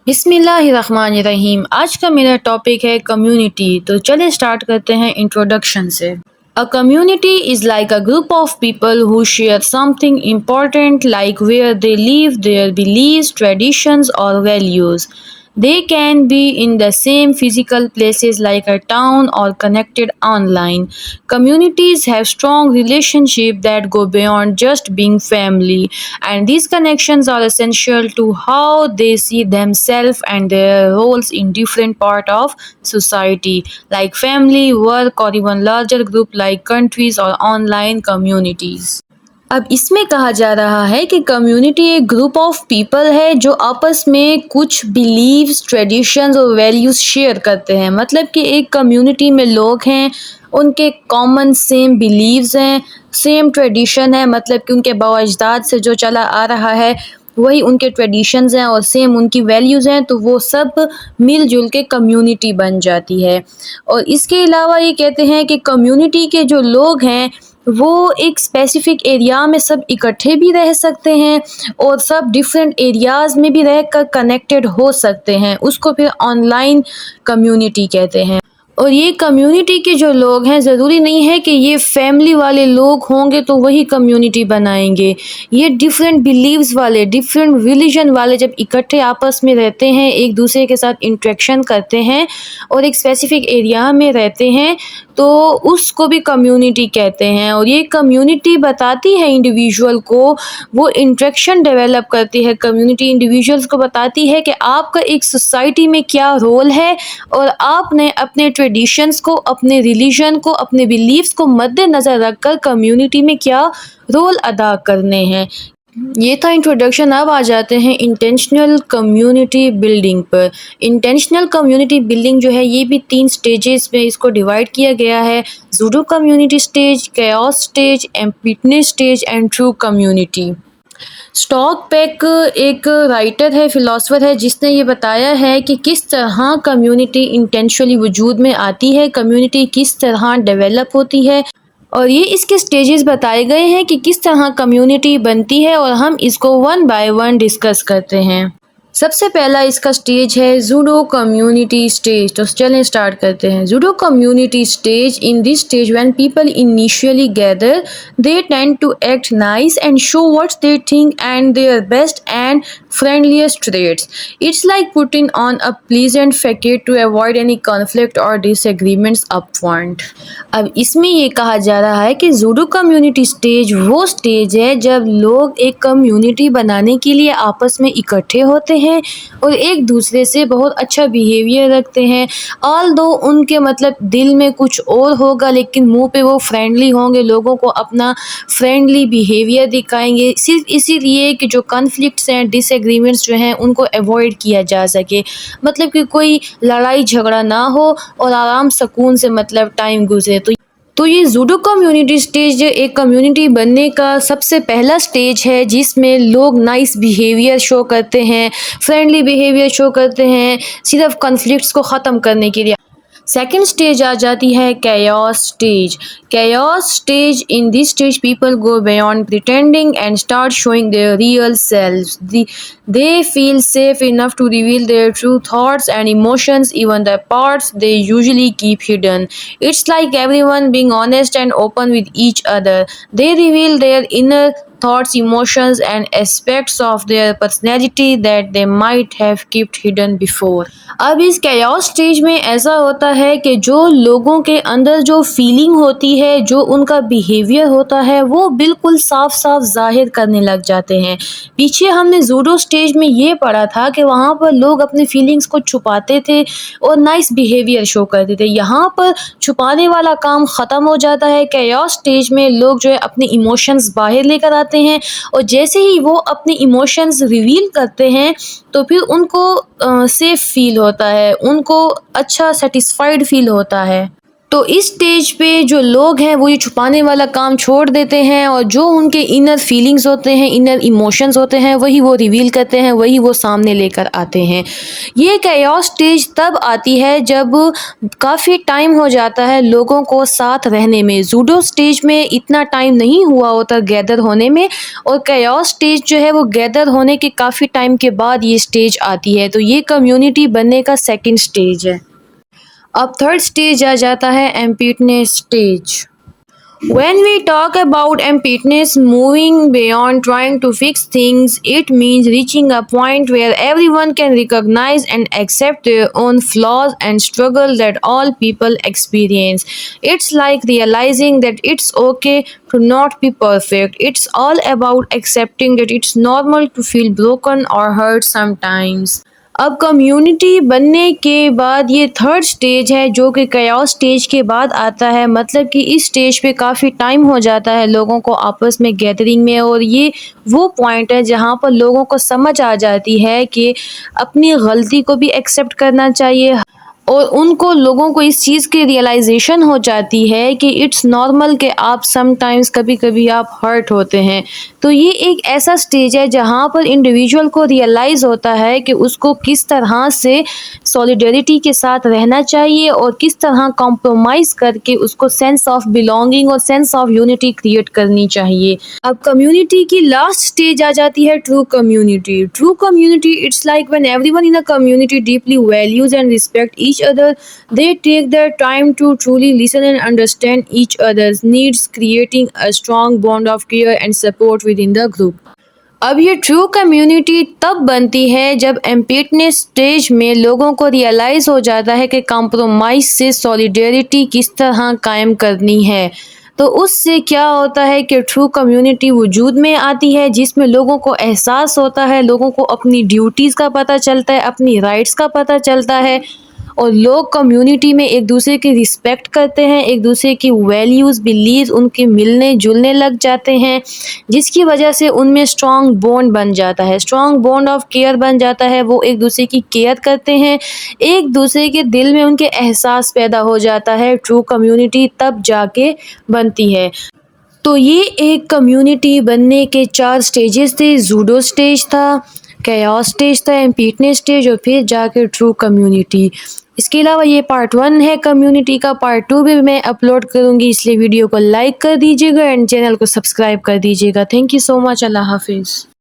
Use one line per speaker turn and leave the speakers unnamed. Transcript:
बिस्मिल्लाहिर्रहमानिर्रहीम। आज का मेरा टॉपिक है कम्युनिटी। तो चलिए स्टार्ट करते हैं इंट्रोडक्शन से। A community is like a group of people who share something important like where they live, their beliefs, traditions or values. They can be in the same physical places like a town or connected online. Communities have strong relationships that go beyond just being family, and these connections are essential to how they see themselves and their roles in different part of society like family, work or even larger group like countries or online communities. अब इसमें कहा जा रहा है कि community एक group of people है जो आपस में कुछ बिलीव्स, ट्रेडिशंस और वैल्यूज़ शेयर करते हैं। मतलब कि एक कम्युनिटी में लोग हैं, उनके कॉमन सेम बिलीव्स हैं, सेम ट्रेडिशन है, मतलब कि उनके बाबा अजदाद से जो चला आ रहा है वही उनके ट्रेडिशंस हैं और सेम उनकी वैल्यूज़ हैं, तो वो सब मिलजुल के कम्युनिटी बन जाती है। और इसके अलावा ये कहते हैं कि कम्युनिटी के जो लोग हैं वो एक स्पेसिफिक एरिया में सब इकट्ठे भी रह सकते हैं और सब डिफरेंट एरियाज़ में भी रहकर कनेक्टेड हो सकते हैं। उसको फिर ऑनलाइन कम्युनिटी कहते हैं। और ये कम्युनिटी के जो लोग हैं, ज़रूरी नहीं है कि ये फैमिली वाले लोग होंगे तो वही कम्युनिटी बनाएंगे। ये डिफरेंट बिलीव्स वाले, डिफरेंट रिलीजन वाले जब इकट्ठे आपस में रहते हैं, एक दूसरे के साथ इंटरेक्शन करते हैं और एक स्पेसिफिक एरिया में रहते हैं, तो उसको भी कम्युनिटी कहते हैं। और ये कम्युनिटी बताती है इंडिविजुअल को, वो इंटरेक्शन डेवलप करती है। कम्युनिटी इंडिविजुअल्स को बताती है कि आपका एक सोसाइटी में क्या रोल है और आपने अपने ट्रेडिशंस को, अपने रिलीजन को, अपने बिलीव्स को मद्देनज़र रखकर कम्युनिटी में क्या रोल अदा करने हैं। ये था इंट्रोडक्शन। अब आ जाते हैं इंटेंशनल कम्युनिटी बिल्डिंग पर। इंटेंशनल कम्युनिटी बिल्डिंग जो है ये भी 3 स्टेजेस में इसको डिवाइड किया गया है: pseudo community stage, chaos stage, emptiness stage and true community. स्टॉक पेक एक राइटर है, फिलोसफर है, जिसने ये बताया है कि किस तरह कम्युनिटी इंटेंशनली वजूद में आती है, कम्युनिटी किस तरह डेवलप होती है, और ये इसके स्टेजेस बताए गए हैं कि किस तरह कम्युनिटी बनती है। और हम इसको वन बाय वन डिस्कस करते हैं। सबसे पहला इसका स्टेज है जूडो कम्युनिटी स्टेज। तो चलें स्टार्ट करते हैं। Pseudo community stage, in this stage when people initially gather they tend to act nice and show what they think and their best and friendliest traits. It's like putting on a pleasant facade to avoid any conflict or disagreements up front. अब इसमें ये कहा जा रहा है कि judo community stage वो stage है जब लोग एक कम्युनिटी बनाने के लिए आपस में इकट्ठे होते हैं और एक दूसरे से बहुत अच्छा बिहेवियर रखते हैं। ऑल्दो उनके मतलब दिल में कुछ और होगा, लेकिन मुंह पे वो फ्रेंडली होंगे, लोगों को अपना फ्रेंडली बिहेवियर दिखाएंगे, सिर्फ इसीलिए कि जो कॉन्फ्लिक्ट्स हैं, डिसएग्रीमेंट्स जो हैं, उनको अवॉइड किया जा सके। मतलब कि कोई लड़ाई झगड़ा ना हो और आराम सुकून से मतलब टाइम गुजरे। तो ये जूडो कम्युनिटी स्टेज एक कम्युनिटी बनने का सबसे पहला स्टेज है, जिसमें लोग नाइस बिहेवियर शो करते हैं, फ्रेंडली बिहेवियर शो करते हैं, सिर्फ कॉन्फ्लिक्ट्स को ख़त्म करने के लिए। सेकेंड स्टेज आ जाती है chaos stage. chaos stage, in this stage people go beyond pretending and start showing their real selves. They feel safe enough to reveal their true thoughts and emotions, even the parts they usually keep hidden. It's like everyone being honest and open with each other. They reveal their inner thoughts, emotions and aspects of their personality that they might have kept hidden before. अब इस chaos stage में ऐसा होता है कि जो लोगों के अंदर जो फीलिंग होती है, जो उनका बिहेवियर होता है, वो बिल्कुल साफ साफ जाहिर करने लग जाते हैं। पीछे हमने जूडो स्टेज में ये पढ़ा था कि वहाँ पर लोग अपने फीलिंग्स को छुपाते थे और नाइस बिहेवियर शो करते थे। यहाँ पर छुपाने वाला काम ख़त्म हो जाता है। chaos स्टेज में लोग जो है अपने इमोशंस बाहर लेकर आते हैं और जैसे ही वो अपने इमोशंस रिवील करते हैं तो फिर उनको सेफ फील होता है, उनको अच्छा सेटिस्फाइड फील होता है। तो इस स्टेज पे जो लोग हैं वो ये छुपाने वाला काम छोड़ देते हैं और जो उनके इनर फीलिंग्स होते हैं, इनर इमोशंस होते हैं, वही वो रिवील करते हैं, वही वो सामने लेकर आते हैं। ये कैओस स्टेज तब आती है जब काफ़ी टाइम हो जाता है लोगों को साथ रहने में। ज़ूडो स्टेज में इतना टाइम नहीं हुआ होता गैदर होने में, और कैओस स्टेज जो है वो गैदर होने के काफ़ी टाइम के बाद ये स्टेज आती है। तो ये कम्युनिटी बनने का सेकंड स्टेज है। अब थर्ड स्टेज आ जाता है emptiness stage. When we talk about emptiness, moving beyond trying to fix things, it means reaching a point where everyone can recognize and accept their own flaws and struggle that all people experience. It's like realizing that it's okay to not be perfect. It's all about accepting that it's normal to feel broken or hurt sometimes. अब community बनने के बाद ये third stage है जो कि chaos stage के बाद आता है। मतलब कि इस स्टेज पे काफ़ी टाइम हो जाता है लोगों को आपस में गैदरिंग में, और ये वो पॉइंट है जहाँ पर लोगों को समझ आ जाती है कि अपनी गलती को भी एक्सेप्ट करना चाहिए, और उनको लोगों को इस चीज़ की रियलाइजेशन हो जाती है कि इट्स नॉर्मल कि आप समटाइम्स कभी कभी आप हर्ट होते हैं। तो ये एक ऐसा स्टेज है जहाँ पर इंडिविजुअल को रियलाइज़ होता है कि उसको किस तरह से सॉलिडेरिटी के साथ रहना चाहिए और किस तरह कॉम्प्रोमाइज़ करके उसको सेंस ऑफ बिलोंगिंग और सेंस ऑफ यूनिटी क्रिएट करनी चाहिए। अब कम्युनिटी की लास्ट स्टेज आ जाती है true community. True community it's like when everyone in a community deeply values and respect each other. They take their time to truly listen and understand each other's needs, creating a strong bond of care and support within the group. अब ये true community तब बनती है जब emptiness stage में लोगों को realise हो जाता है कि कॉम्प्रोमाइज़ से सॉलिडेरिटी किस तरह कायम करनी है। तो उससे क्या होता है कि ट्रू कम्युनिटी वजूद में आती है जिसमें लोगों को एहसास होता है, लोगों को अपनी ड्यूटीज़ का पता चलता है, अपनी राइट्स का पता चलता है, और लोग कम्युनिटी में एक दूसरे की रिस्पेक्ट करते हैं, एक दूसरे की वैल्यूज़ बिलीव उनके मिलने जुलने लग जाते हैं, जिसकी वजह से उनमें स्ट्रॉन्ग बॉन्ड बन जाता है, स्ट्रॉन्ग बॉन्ड ऑफ केयर बन जाता है। वो एक दूसरे की केयर करते हैं, एक दूसरे के दिल में उनके एहसास पैदा हो जाता है। ट्रू कम्युनिटी तब जाके बनती है। तो ये एक कम्युनिटी बनने के 4 स्टेजेस थे। ज़ूडो स्टेज था, कैओस स्टेज था, एम्पटीनेस स्टेज, और फिर जाके ट्रू कम्युनिटी। इसके अलावा ये पार्ट 1 है कम्युनिटी का, पार्ट 2 भी मैं अपलोड करूँगी, इसलिए वीडियो को लाइक कर दीजिएगा एंड चैनल को सब्सक्राइब कर दीजिएगा। Thank you so much. अल्लाह हाफिज़।